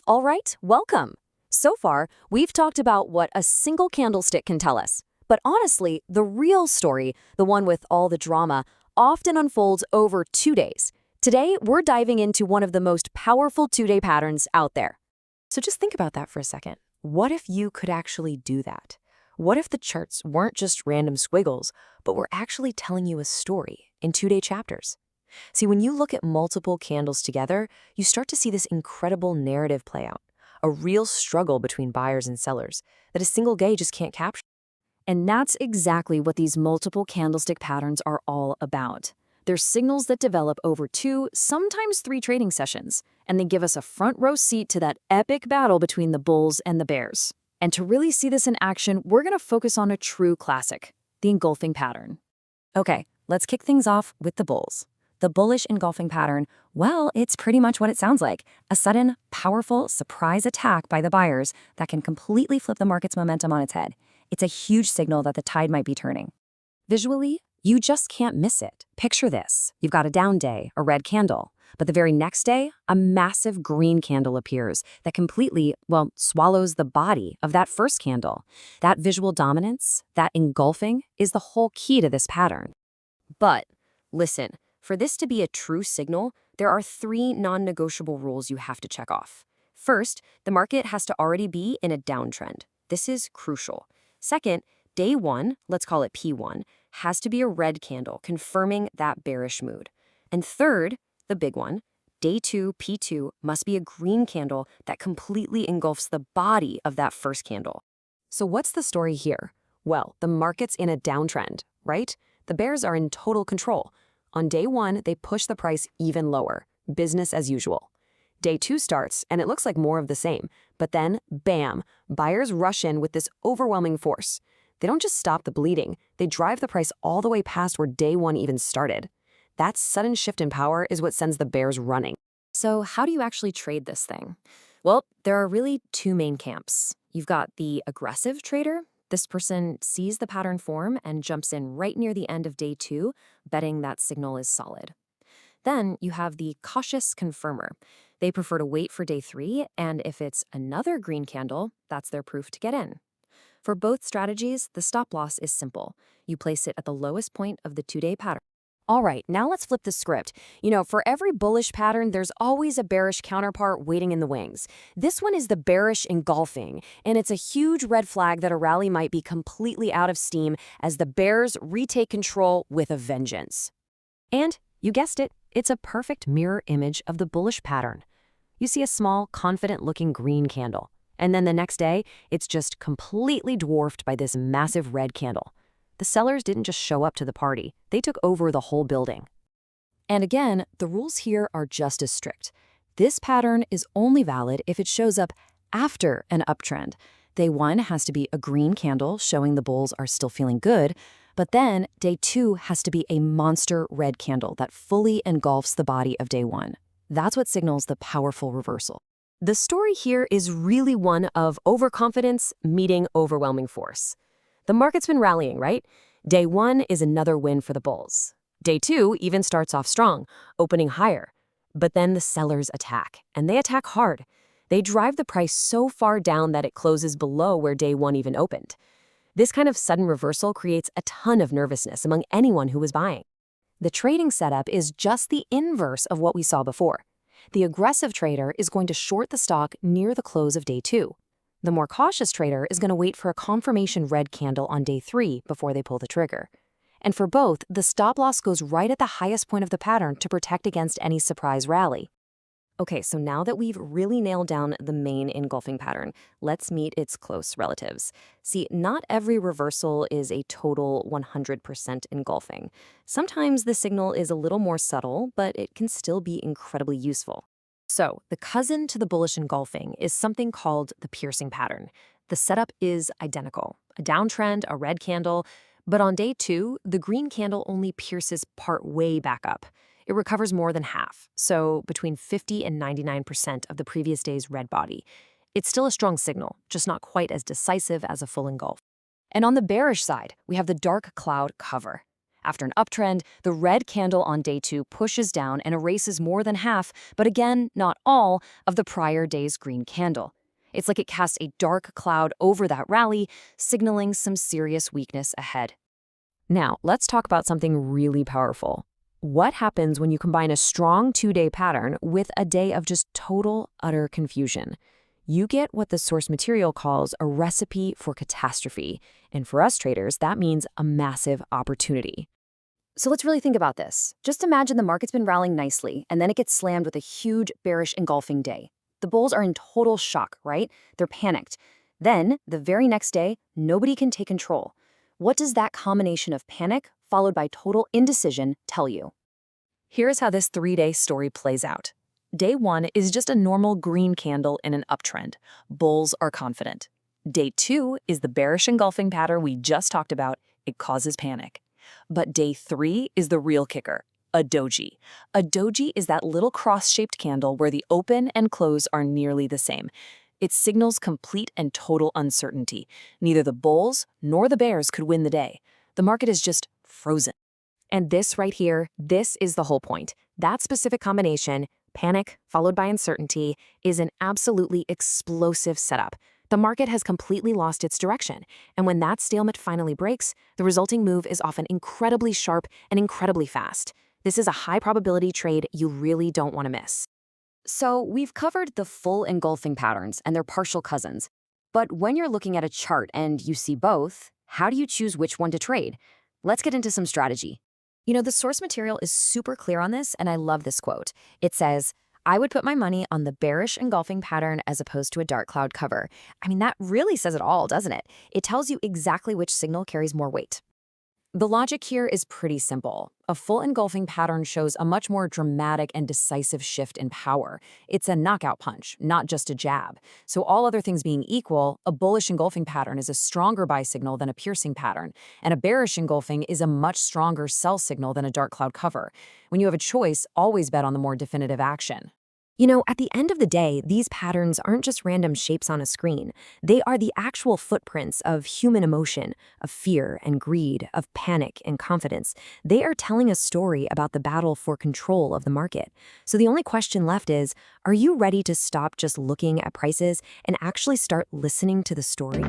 All right, welcome. So far, we've talked about what a single candlestick can tell us. But honestly, the real story, the one with all the drama, often unfolds over 2 days. Today, we're diving into one of the most powerful 2-day patterns out there. So just think about that for a second. What if you could actually do that? What if the charts weren't just random squiggles, but were actually telling you a story in 2-day chapters? See, when you look at multiple candles together, you start to see this incredible narrative play out, a real struggle between buyers and sellers that a single day just can't capture. And that's exactly what these multiple candlestick patterns are all about. They're signals that develop over 2, sometimes 3 trading sessions, and they give us a front row seat to that epic battle between the bulls and the bears. And to really see this in action, we're going to focus on a true classic, the engulfing pattern. Okay, let's kick things off with the bulls. The bullish engulfing pattern, well, it's pretty much what it sounds like. A sudden, powerful, surprise attack by the buyers that can completely flip the market's momentum on its head. It's a huge signal that the tide might be turning. Visually, you just can't miss it. Picture this. You've got a down day, a red candle. But the very next day, a massive green candle appears that completely, well, swallows the body of that first candle. That visual dominance, that engulfing, is the whole key to this pattern. But listen, for this to be a true signal, there are 3 non-negotiable rules you have to check off. First, the market has to already be in a downtrend. This is crucial. Second, day 1, let's call it P1, has to be a red candle, confirming that bearish mood. And third, the big one, day 2, P2, must be a green candle that completely engulfs the body of that first candle. So what's the story here? Well, the market's in a downtrend, right? The bears are in total control. On day 1, they push the price even lower, business as usual. Day 2 starts, and it looks like more of the same. But then, bam, buyers rush in with this overwhelming force. They don't just stop the bleeding, they drive the price all the way past where day 1 even started. That sudden shift in power is what sends the bears running. So how do you actually trade this thing? Well, there are really 2 main camps. You've got the aggressive trader. This person sees the pattern form and jumps in right near the end of day 2, betting that signal is solid. Then you have the cautious confirmer. They prefer to wait for day 3, and if it's another green candle, that's their proof to get in. For both strategies, the stop loss is simple. You place it at the lowest point of the 2-day pattern. All right, now let's flip the script. For every bullish pattern, there's always a bearish counterpart waiting in the wings. This one is the bearish engulfing, and it's a huge red flag that a rally might be completely out of steam as the bears retake control with a vengeance. And, you guessed it, it's a perfect mirror image of the bullish pattern. You see a small, confident-looking green candle, and then the next day, it's just completely dwarfed by this massive red candle. The sellers didn't just show up to the party, they took over the whole building. And again, the rules here are just as strict. This pattern is only valid if it shows up after an uptrend. Day 1 has to be a green candle showing the bulls are still feeling good, but then day 2 has to be a monster red candle that fully engulfs the body of day 1. That's what signals the powerful reversal. The story here is really one of overconfidence meeting overwhelming force. The market's been rallying, right? Day 1 is another win for the bulls. Day 2 even starts off strong, opening higher. But then the sellers attack, and they attack hard. They drive the price so far down that it closes below where day 1 even opened. This kind of sudden reversal creates a ton of nervousness among anyone who was buying. The trading setup is just the inverse of what we saw before. The aggressive trader is going to short the stock near the close of day 2. The more cautious trader is going to wait for a confirmation red candle on day 3 before they pull the trigger. And for both, the stop loss goes right at the highest point of the pattern to protect against any surprise rally. Okay, so now that we've really nailed down the main engulfing pattern, let's meet its close relatives. See, not every reversal is a total 100% engulfing. Sometimes the signal is a little more subtle, but it can still be incredibly useful. So, the cousin to the bullish engulfing is something called the piercing pattern. The setup is identical. A downtrend, a red candle, but on day 2, the green candle only pierces part way back up. It recovers more than half, so between 50 and 99% of the previous day's red body. It's still a strong signal, just not quite as decisive as a full engulf. And on the bearish side, we have the dark cloud cover. After an uptrend, the red candle on day 2 pushes down and erases more than half, but again, not all, of the prior day's green candle. It's like it casts a dark cloud over that rally, signaling some serious weakness ahead. Now, let's talk about something really powerful. What happens when you combine a strong 2-day pattern with a day of just total, utter confusion? You get what the source material calls a recipe for catastrophe. And for us traders, that means a massive opportunity. So let's really think about this. Just imagine the market's been rallying nicely, and then it gets slammed with a huge bearish engulfing day. The bulls are in total shock, right? They're panicked. Then, the very next day, nobody can take control. What does that combination of panic, followed by total indecision, tell you? Here's how this 3-day story plays out. Day 1 is just a normal green candle in an uptrend. Bulls are confident. Day 2 is the bearish engulfing pattern we just talked about. It causes panic. But day 3 is the real kicker, a doji. A doji is that little cross-shaped candle where the open and close are nearly the same. It signals complete and total uncertainty. Neither the bulls nor the bears could win the day. The market is just frozen. And this right here, this is the whole point. That specific combination, panic followed by uncertainty, is an absolutely explosive setup. The market has completely lost its direction, and when that stalemate finally breaks, the resulting move is often incredibly sharp and incredibly fast. This is a high-probability trade you really don't want to miss. So we've covered the full engulfing patterns and their partial cousins. But when you're looking at a chart and you see both, how do you choose which one to trade? Let's get into some strategy. The source material is super clear on this, and I love this quote. It says, "I would put my money on the bearish engulfing pattern as opposed to a dark cloud cover." I mean, that really says it all, doesn't it? It tells you exactly which signal carries more weight. The logic here is pretty simple. A full engulfing pattern shows a much more dramatic and decisive shift in power. It's a knockout punch, not just a jab. So all other things being equal, a bullish engulfing pattern is a stronger buy signal than a piercing pattern, and a bearish engulfing is a much stronger sell signal than a dark cloud cover. When you have a choice, always bet on the more definitive action. At the end of the day, these patterns aren't just random shapes on a screen. They are the actual footprints of human emotion, of fear and greed, of panic and confidence. They are telling a story about the battle for control of the market. So the only question left is, are you ready to stop just looking at prices and actually start listening to the story?